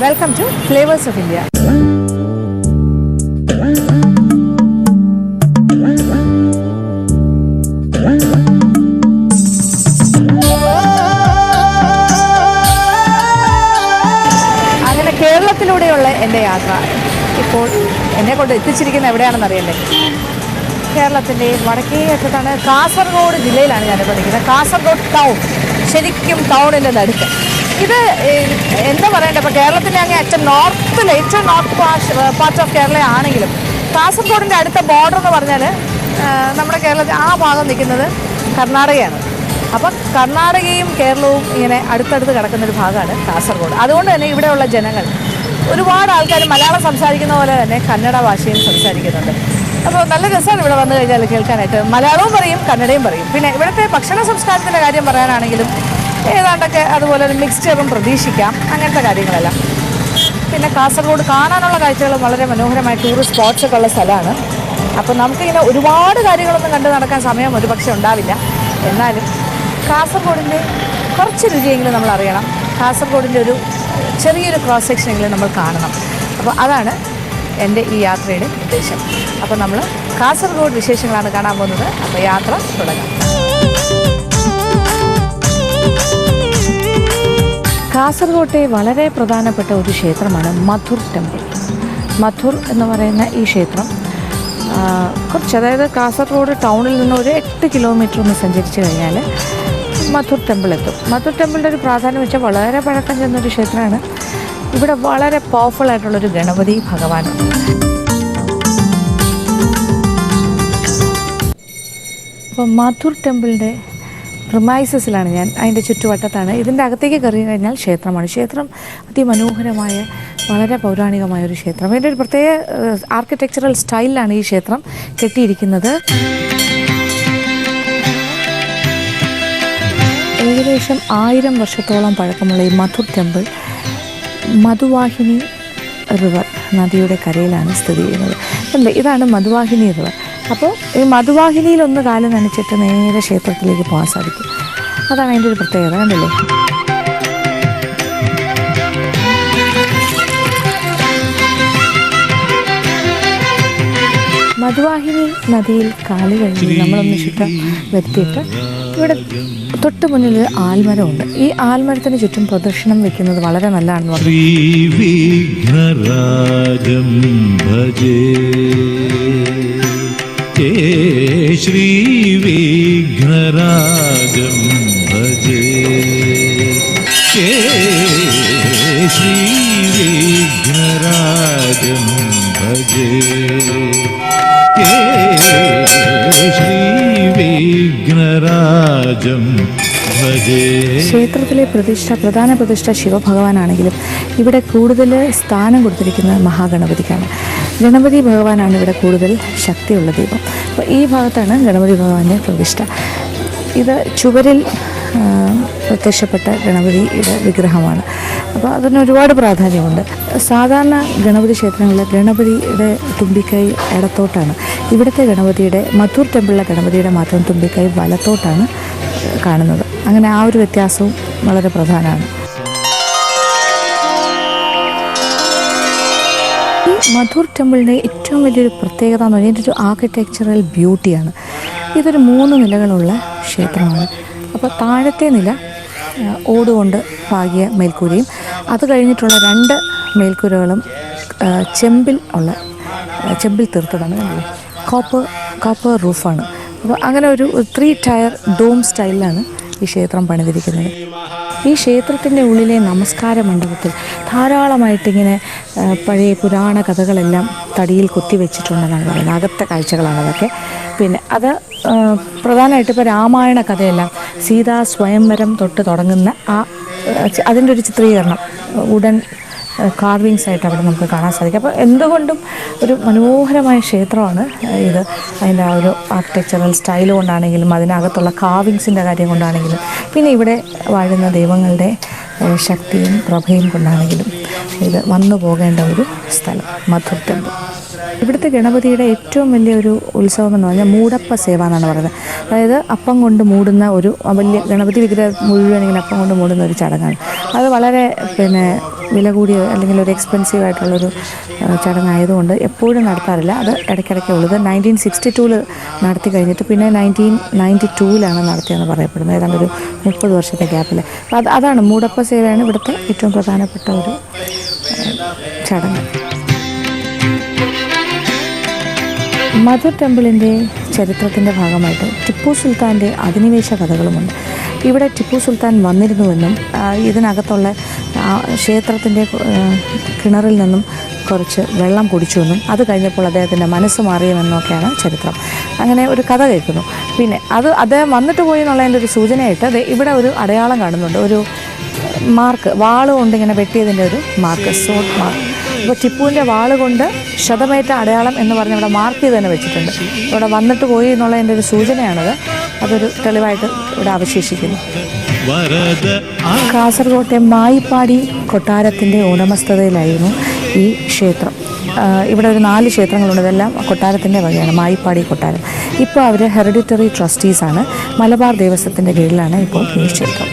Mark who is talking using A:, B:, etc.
A: Welcome to flavours of India. അങ്ങനെ കേരളത്തിലൂടെയുള്ള എൻ്റെ യാത്ര ഇപ്പോൾ എന്നെ കൊണ്ട് എത്തിച്ചിരിക്കുന്നത് എവിടെയാണെന്ന് അറിയണ്ടേ? കേരളത്തിൻ്റെ വടക്കേ അറ്റത്താണ്, കാസർഗോഡ് ജില്ലയിലാണ് ഞാനിപ്പോൾ നിൽക്കുന്നത്. കാസർഗോഡ് ടൗൺ, ശരിക്കും ടൗണിൻ്റെ നടുക്ക്. ഇത് എന്താ പറയണ്ടേ, ഇപ്പോൾ കേരളത്തിൻ്റെ അങ്ങേ അറ്റം നോർത്തിൽ, ഏറ്റവും നോർത്ത് പാർട്ട് ഓഫ് കേരള ആണെങ്കിലും കാസർഗോഡിൻ്റെ അടുത്ത ബോർഡർ എന്ന് പറഞ്ഞാൽ നമ്മുടെ കേരളത്തിൽ ആ ഭാഗം നിൽക്കുന്നത് കർണാടകയാണ്. അപ്പം കർണാടകയും കേരളവും ഇങ്ങനെ അടുത്തടുത്ത് കിടക്കുന്നൊരു ഭാഗമാണ് കാസർഗോഡ്. അതുകൊണ്ട് തന്നെ ഇവിടെയുള്ള ജനങ്ങൾ, ഒരുപാട് ആൾക്കാർ മലയാളം സംസാരിക്കുന്ന പോലെ തന്നെ കന്നഡ ഭാഷയും സംസാരിക്കുന്നുണ്ട്. അപ്പോൾ നല്ല രസമാണ് ഇവിടെ വന്നു കഴിഞ്ഞാൽ കേൾക്കാനായിട്ട്. മലയാളവും പറയും, കന്നഡയും പറയും. പിന്നെ ഇവിടുത്തെ ഭക്ഷണ സംസ്കാരത്തിൻ്റെ കാര്യം പറയാനാണെങ്കിലും ഏതാണ്ടൊക്കെ അതുപോലെ ഒരു മിക്സ്ചറും പ്രതീക്ഷിക്കാം, അങ്ങനത്തെ കാര്യങ്ങളെല്ലാം. പിന്നെ കാസർഗോഡ് കാണാനുള്ള കാഴ്ചകൾ വളരെ മനോഹരമായ ടൂറിസ്റ്റ് സ്പോട്ട്സൊക്കെ ഉള്ള സ്ഥലമാണ്. അപ്പോൾ നമുക്കിങ്ങനെ ഒരുപാട് കാര്യങ്ങളൊന്നും കണ്ടു നടക്കാൻ സമയം ഒരുപക്ഷെ ഉണ്ടാവില്ല. എന്നാലും കാസർഗോഡിൻ്റെ കുറച്ച് രുചിയെങ്കിലും നമ്മൾ അറിയണം, കാസർഗോഡിൻ്റെ ഒരു ചെറിയൊരു ക്രോസ് സെക്ഷനെങ്കിലും നമ്മൾ കാണണം. അപ്പോൾ അതാണ് എൻ്റെ ഈ യാത്രയുടെ ഉദ്ദേശം. അപ്പോൾ നമ്മൾ കാസർഗോഡ് വിശേഷങ്ങളാണ് കാണാൻ പോകുന്നത്. അപ്പോൾ യാത്ര തുടങ്ങാം. കാസർഗോട്ടെ വളരെ പ്രധാനപ്പെട്ട ഒരു ക്ഷേത്രമാണ് മധുർ ടെമ്പിൾ. മധുർ എന്ന് പറയുന്ന ഈ ക്ഷേത്രം കുറച്ച്, അതായത് കാസർഗോഡ് ടൗണിൽ നിന്ന് ഒരു 8 കിലോമീറ്റർ ഒന്ന് സഞ്ചരിച്ച് കഴിഞ്ഞാൽ മധുർ ടെമ്പിൾ എത്തും. മധുർ ടെമ്പിളിൻ്റെ ഒരു പ്രാധാന്യം വെച്ചാൽ വളരെ പഴക്കം ചെന്നൊരു ക്ഷേത്രമാണ്. ഇവിടെ വളരെ പവർഫുൾ ആയിട്ടുള്ളൊരു ഗണപതി ഭഗവാനുണ്ട്. അപ്പോൾ മധുർ ടെമ്പിളിൻ്റെ പ്രിമൈസസിലാണ് ഞാൻ, അതിൻ്റെ ചുറ്റുവട്ടത്താണ്. ഇതിൻ്റെ അകത്തേക്ക് കയറി കഴിഞ്ഞാൽ ക്ഷേത്രമാണ്. ക്ഷേത്രം അതിമനോഹരമായ, വളരെ പൗരാണികമായൊരു ക്ഷേത്രം. ഇതിൻ്റെ ഒരു പ്രത്യേക ആർക്കിടെക്ചറൽ സ്റ്റൈലിലാണ് ഈ ക്ഷേത്രം കെട്ടിയിരിക്കുന്നത്. ഏകദേശം 1000 വർഷത്തോളം പഴക്കമുള്ള ഈ മധുർ ടെമ്പിൾ മധുവാഹിനി റിവർ നദിയുടെ കരയിലാണ് സ്ഥിതി ചെയ്യുന്നത്. അല്ലേ, ഇതാണ് മധുവാഹിനി റിവർ. അപ്പോൾ ഈ മധുവാഹിനിയിലൊന്ന് കാല് നനച്ചിട്ട് നേരെ ക്ഷേത്രത്തിലേക്ക് പോകാൻ സാധിക്കും. അതാണ് അതിൻ്റെ ഒരു പ്രത്യേകത. കണ്ടില്ലേ? മധുവാഹിനി നദിയിൽ കാല് കഴിഞ്ഞ് നമ്മളൊന്ന് ശുദ്ധം വരുത്തിയിട്ട് ഇവിടെ തൊട്ട് മുന്നിൽ ആൽമരമുണ്ട്. ഈ ആൽമരത്തിന് ചുറ്റും പ്രദക്ഷിണം വെക്കുന്നത് വളരെ നല്ലതാണെന്ന് പറഞ്ഞു.
B: ശ്രീ വിഘ്നരാജം ഭജേ, ശ്രീ വിഘ്നരാജം ഭജേ, ശ്രീ വിഘ്നരാജം ഭജേ. ക്ഷേത്രത്തിലെ പ്രധാന പ്രതിഷ്ഠ ശിവഭഗവാനാണെങ്കിലും ഇവിടെ കൂടുതൽ സ്ഥാനം കൊടുത്തിരിക്കുന്നത് മഹാഗണപതിക്കാണ്. ഗണപതി ഭഗവാനാണ് ഇവിടെ കൂടുതൽ ശക്തിയുള്ള ദൈവം. അപ്പോൾ ഈ ഭാഗത്താണ് ഗണപതി ഭഗവാന്റെ പ്രതിഷ്ഠ. ഇത് ചുവരിൽ പ്രത്യക്ഷപ്പെട്ട ഗണപതിയുടെ വിഗ്രഹമാണ്. അപ്പോൾ അതിന് ഒരുപാട് പ്രാധാന്യമുണ്ട്. സാധാരണ ഗണപതി ക്ഷേത്രങ്ങളിൽ ഗണപതിയുടെ തുമ്പിക്കൈ ഇടത്തോട്ടാണ്. ഇവിടുത്തെ ഗണപതിയുടെ, മധുർ ടെമ്പിളിലെ ഗണപതിയുടെ മാത്രം തുമ്പിക്കൈ വലത്തോട്ടാണ് കാണുന്നത്. അങ്ങനെ ആ ഒരു വ്യത്യാസവും വളരെ പ്രധാനമാണ്. ഈ മധുർ ടെമ്പിളിൻ്റെ ഏറ്റവും വലിയൊരു പ്രത്യേകത എന്ന് പറഞ്ഞാൽ ഇതിൻ്റെ ഒരു ആർക്കിടെക്ചറൽ ബ്യൂട്ടിയാണ്. ഇതൊരു 3 നിലകളുള്ള ക്ഷേത്രമാണ്. അപ്പോൾ താഴത്തെ നില ഓടുകൊണ്ട് പാകിയ മേൽക്കൂരയും അത് കഴിഞ്ഞിട്ടുള്ള 2 മേൽക്കൂരകളും ചെമ്പിൽ തീർത്തതാണ്. കോപ്പർ റൂഫാണ്. അപ്പോൾ അങ്ങനെ ഒരു 3 ടയർ ഡോം സ്റ്റൈലിലാണ് ഈ ക്ഷേത്രം പണിതിരിക്കുന്നത്. ഈ ക്ഷേത്രത്തിൻ്റെ ഉള്ളിലെ നമസ്കാര മണ്ഡപത്തിൽ ധാരാളമായിട്ടിങ്ങനെ പഴയ പുരാണ കഥകളെല്ലാം തടിയിൽ കൊത്തിവെച്ചിട്ടുണ്ടെന്നാണ് പറയുന്നത്. അകത്തെ കാഴ്ചകളാണ് അതൊക്കെ. പിന്നെ അത് പ്രധാനമായിട്ട് ഇപ്പോൾ രാമായണ കഥയെല്ലാം സീതാ സ്വയംവരം തൊട്ട് തുടങ്ങുന്ന അതിൻ്റെ ഒരു ചിത്രീകരണം ഉടൻ കാർവിങ്സ് ആയിട്ട് അവിടെ നമുക്ക് കാണാൻ സാധിക്കും. അപ്പോൾ എന്തുകൊണ്ടും ഒരു മനോഹരമായ ക്ഷേത്രമാണ് ഇത്. അതിൻ്റെ ആ ഒരു ആർക്കിടെക്ചറൽ സ്റ്റൈൽ കൊണ്ടാണെങ്കിലും അതിനകത്തുള്ള കാർവിങ്സിൻ്റെ കാര്യം കൊണ്ടാണെങ്കിലും പിന്നെ ഇവിടെ വാഴുന്ന ദൈവങ്ങളുടെ ശക്തിയും പ്രഭയും കൊണ്ടാണെങ്കിലും ഇത് വന്നു പോകേണ്ട ഒരു സ്ഥലം മധുർ ടെമ്പിൾ. ഇവിടുത്തെ ഗണപതിയുടെ ഏറ്റവും വലിയൊരു ഉത്സവം എന്ന് പറഞ്ഞാൽ മൂടപ്പ സേവ എന്നാണ് പറയുന്നത്. അതായത് അപ്പം കൊണ്ട് മൂടുന്ന ഒരു വലിയ ഗണപതി വിഗ്രഹം മുഴുവൻ ഇങ്ങനെ അപ്പം കൊണ്ട് മൂടുന്ന ഒരു ചടങ്ങാണ്. അത് വളരെ വില കൂടിയ അല്ലെങ്കിൽ ഒരു എക്സ്പെൻസീവ് ആയിട്ടുള്ളൊരു ചടങ്ങായതുകൊണ്ട് എപ്പോഴും നടത്താറില്ല. അത് ഇടയ്ക്കിടയ്ക്ക് ഉള്ളത് 1962 നടത്തി കഴിഞ്ഞിട്ട് പിന്നെ 1992 നടത്തിയെന്ന് പറയപ്പെടുന്നത്. ഏതാണ്ട് ഒരു 30 വർഷത്തെ ഗ്യാപ്പിൽ. അതാണ് മൂടപ്പ സേവയാണ് ഇവിടുത്തെ ഏറ്റവും പ്രധാനപ്പെട്ട ഒരു ചടങ്ങ്. മധുർ ടെമ്പിളിൻ്റെ ചരിത്രത്തിൻ്റെ ഭാഗമായിട്ട് ടിപ്പു സുൽത്താൻ്റെ അധിനിവേശ കഥകളുമുണ്ട്. ഇവിടെ ടിപ്പു സുൽത്താൻ വന്നിരുന്നുവെന്നും ഇതിനകത്തുള്ള ക്ഷേത്രത്തിൻ്റെ കിണറിൽ നിന്നും കുറച്ച് വെള്ളം കുടിച്ചുവെന്നും അത് കഴിഞ്ഞപ്പോൾ അദ്ദേഹത്തിൻ്റെ മനസ്സ് മാറിയുമെന്നൊക്കെയാണ് ചരിത്രം. അങ്ങനെ ഒരു കഥ കേൾക്കുന്നു. പിന്നെ അദ്ദേഹം വന്നിട്ട് പോയി എന്നുള്ളതിൻ്റെ ഒരു സൂചനയായിട്ട് ഇവിടെ ഒരു അടയാളം കാണുന്നുണ്ട്. ഒരു മാർക്ക് വാള് കൊണ്ട് ഇങ്ങനെ വെട്ടിയതിൻ്റെ ഒരു മാർക്ക്, സോട്ട് മാർക്ക്. ഇപ്പോൾ ടിപ്പുവിൻ്റെ വാള് കൊണ്ട് ക്ഷതമേറ്റ അടയാളം എന്ന് പറഞ്ഞ് ഇവിടെ മാർക്ക് ചെയ്ത് തന്നെ വെച്ചിട്ടുണ്ട്. ഇവിടെ വന്നിട്ട് പോയി എന്നുള്ളതിൻ്റെ ഒരു സൂചനയാണത്. അതൊരു തെളിവായിട്ട് ഇവിടെ അവശേഷിക്കുന്നു. കാസർഗോട്ടെ മായിപ്പാടി കൊട്ടാരത്തിൻ്റെ ഉടമസ്ഥതയിലായിരുന്നു ഈ ക്ഷേത്രം. ഇവിടെ ഒരു 4 ക്ഷേത്രങ്ങളുണ്ട്. ഇതെല്ലാം കൊട്ടാരത്തിൻ്റെ വകയാണ്, മായിപ്പാടി കൊട്ടാരം. ഇപ്പോൾ അവർ ഹെറിഡിറ്ററി ട്രസ്റ്റീസാണ്. മലബാർ ദേവസ്വത്തിൻ്റെ കീഴിലാണ് ഇപ്പോൾ ഈ ക്ഷേത്രം.